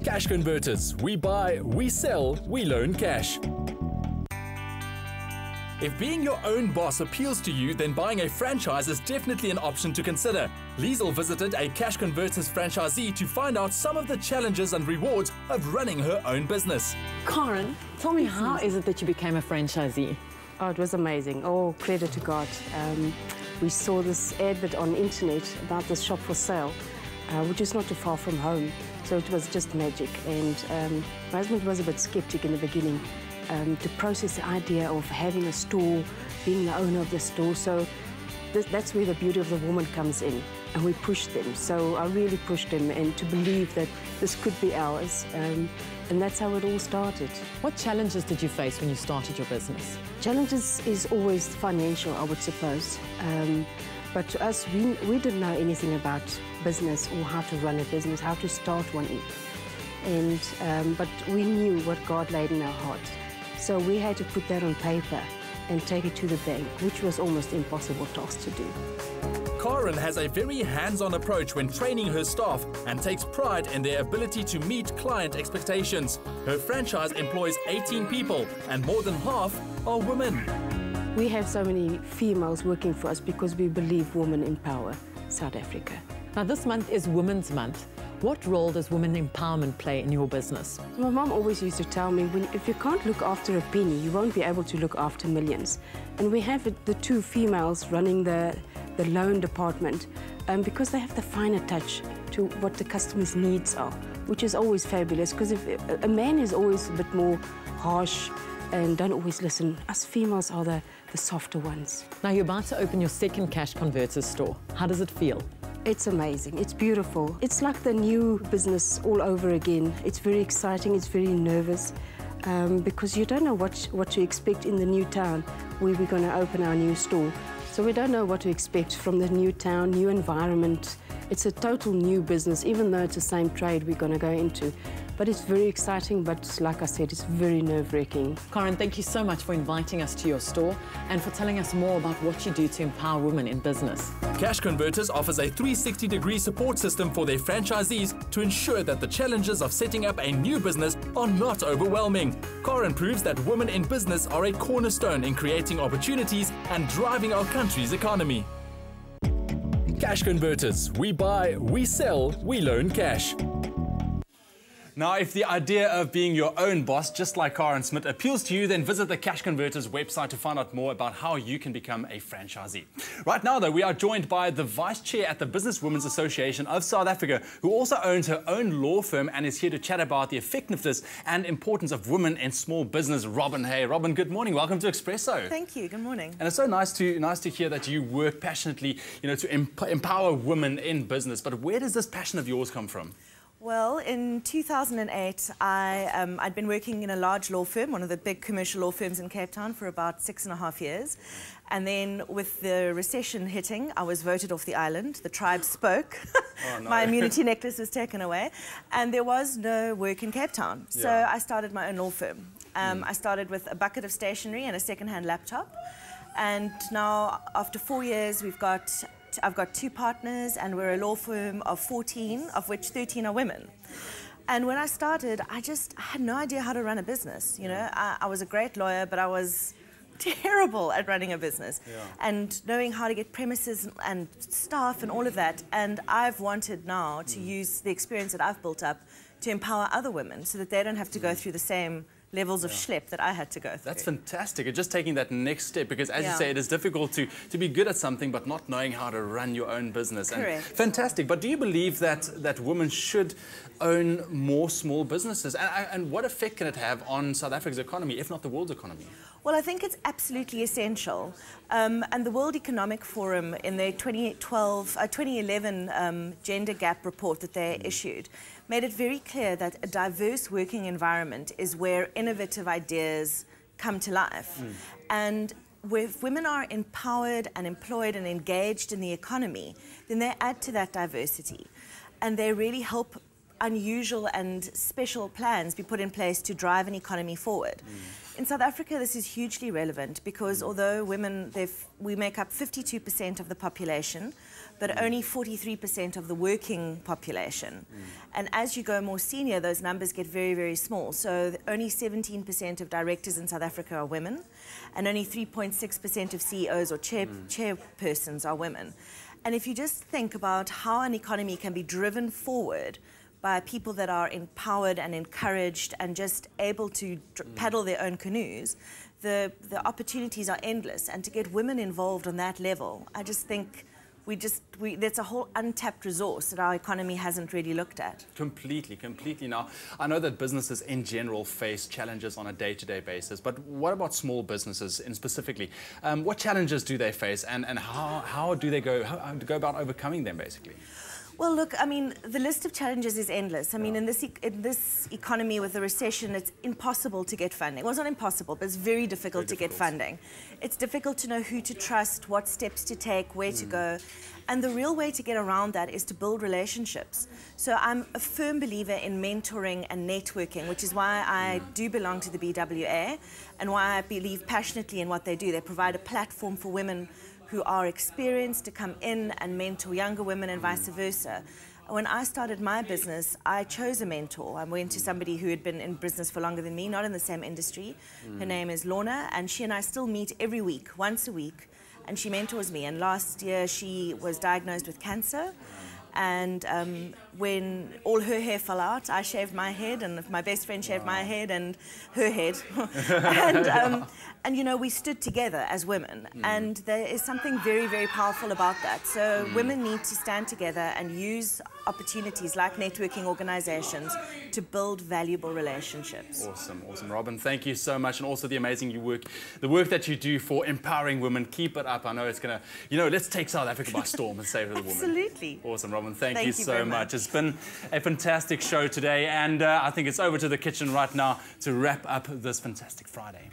Cash Converters. We buy, we sell, we loan cash. If being your own boss appeals to you, then buying a franchise is definitely an option to consider. Liesl visited a Cash Converters franchisee to find out some of the challenges and rewards of running her own business. Karen, tell me, how is it that you became a franchisee? Oh, it was amazing. Oh, credit to God. We saw this advert on the internet about this shop for sale, which is not too far from home. So it was just magic. And my husband was a bit skeptic in the beginning to process the idea of having a store, being the owner of the store. So that's where the beauty of the woman comes in. And we pushed them. So I really pushed them and to believe that this could be ours. And that's how it all started. What challenges did you face when you started your business? Challenges is always financial, I would suppose. But to us, we didn't know anything about business or how to run a business, how to start one. But we knew what God laid in our heart. So we had to put that on paper and take it to the bank, which was almost impossible task to do. Karen has a very hands-on approach when training her staff and takes pride in their ability to meet client expectations. Her franchise employs 18 people and more than half are women. We have so many females working for us because we believe women empower South Africa. Now, this month is Women's Month. What role does women empowerment play in your business? My mom always used to tell me, if you can't look after a penny, you won't be able to look after millions. And we have the two females running the loan department because they have the finer touch to what the customer's needs are, which is always fabulous, because if a man is always a bit more harsh and don't always listen, us females are the softer ones. Now, you're about to open your second Cash Converters store. How does it feel? It's amazing. It's beautiful. It's like the new business all over again. It's very exciting. It's very nervous because you don't know what to expect in the new town where we're going to open our new store. So we don't know what to expect from the new town, new environment. It's a total new business, even though it's the same trade we're going to go into. But it's very exciting, but like I said, it's very nerve-wracking. Karen, thank you so much for inviting us to your store and for telling us more about what you do to empower women in business. Cash Converters offers a 360-degree support system for their franchisees to ensure that the challenges of setting up a new business are not overwhelming. Karen proves that women in business are a cornerstone in creating opportunities and driving our country's economy. Cash Converters. We buy, we sell, we loan cash. Now, if the idea of being your own boss, just like Karen Smith, appeals to you, then visit the Cash Converters website to find out more about how you can become a franchisee. Right now, though, we are joined by the Vice Chair at the Business Women's Association of South Africa, who also owns her own law firm and is here to chat about the effectiveness and importance of women in small business. Robin, hey, Robin, good morning. Welcome to Expresso. Thank you. Good morning. And it's so nice to hear that you work passionately, to empower women in business. But where does this passion of yours come from? Well, in 2008, I'd been working in a large law firm, one of the big commercial law firms in Cape Town, for about 6.5 years. And then with the recession hitting, I was voted off the island. The tribe spoke. Oh, no. My immunity necklace was taken away. And there was no work in Cape Town. So I started my own law firm. I started with a bucket of stationery and a second-hand laptop. And now, after 4 years, I've got 2 partners, and we're a law firm of 14, of which 13 are women. And when I started, I had no idea how to run a business. I was a great lawyer, but I was terrible at running a business and knowing how to get premises and staff and all of that. And I've wanted now to use the experience that I've built up to empower other women so that they don't have to go through the same levels of schlep that I had to go through. That's fantastic. You're just taking that next step because, as you say, it is difficult to be good at something but not knowing how to run your own business. Correct. And fantastic. But do you believe that women should own more small businesses? And what effect can it have on South Africa's economy, if not the world's economy? Well, I think it's absolutely essential. And the World Economic Forum, in their 2011 gender gap report that they issued, made it very clear that a diverse working environment is where innovative ideas come to life. And if women are empowered and employed and engaged in the economy, then they add to that diversity. And they really help unusual and special plans be put in place to drive an economy forward. In South Africa, this is hugely relevant because although women, we make up 52% of the population, but only 43% of the working population. And as you go more senior, those numbers get very, very small. So only 17% of directors in South Africa are women, and only 3.6% of CEOs or chairpersons are women. And if you just think about how an economy can be driven forward by people that are empowered and encouraged and just able to paddle their own canoes, the opportunities are endless. And to get women involved on that level, I just think that's a whole untapped resource that our economy hasn't really looked at. Completely. Now, I know that businesses in general face challenges on a day-to-day basis, but what about small businesses in specifically? What challenges do they face, and how do they go about overcoming them, basically? Well, look, I mean, the list of challenges is endless. I mean, in this economy with the recession, it's impossible to get funding. Well, it's not impossible, but it's very difficult to get funding. It's difficult to know who to trust, what steps to take, where to go. And the real way to get around that is to build relationships. So I'm a firm believer in mentoring and networking, which is why I do belong to the BWA and why I believe passionately in what they do. They provide a platform for women who are experienced to come in and mentor younger women and vice versa. When I started my business, I chose a mentor. I went to somebody who had been in business for longer than me, not in the same industry. Her name is Lorna, and she and I still meet every week, once a week, and she mentors me. And last year she was diagnosed with cancer. And when all her hair fell out, I shaved my head, and my best friend shaved my head and her head. And you know, we stood together as women, and there is something very, very powerful about that. So women need to stand together and use opportunities like networking organizations to build valuable relationships. Awesome. Robin, thank you so much, and also the amazing the work that you do for empowering women. Keep it up. I know it's going to, let's take South Africa by storm and save the woman. Absolutely. Awesome, Robin. Thank you so much. It's been a fantastic show today, and I think it's over to the kitchen right now to wrap up this fantastic Friday.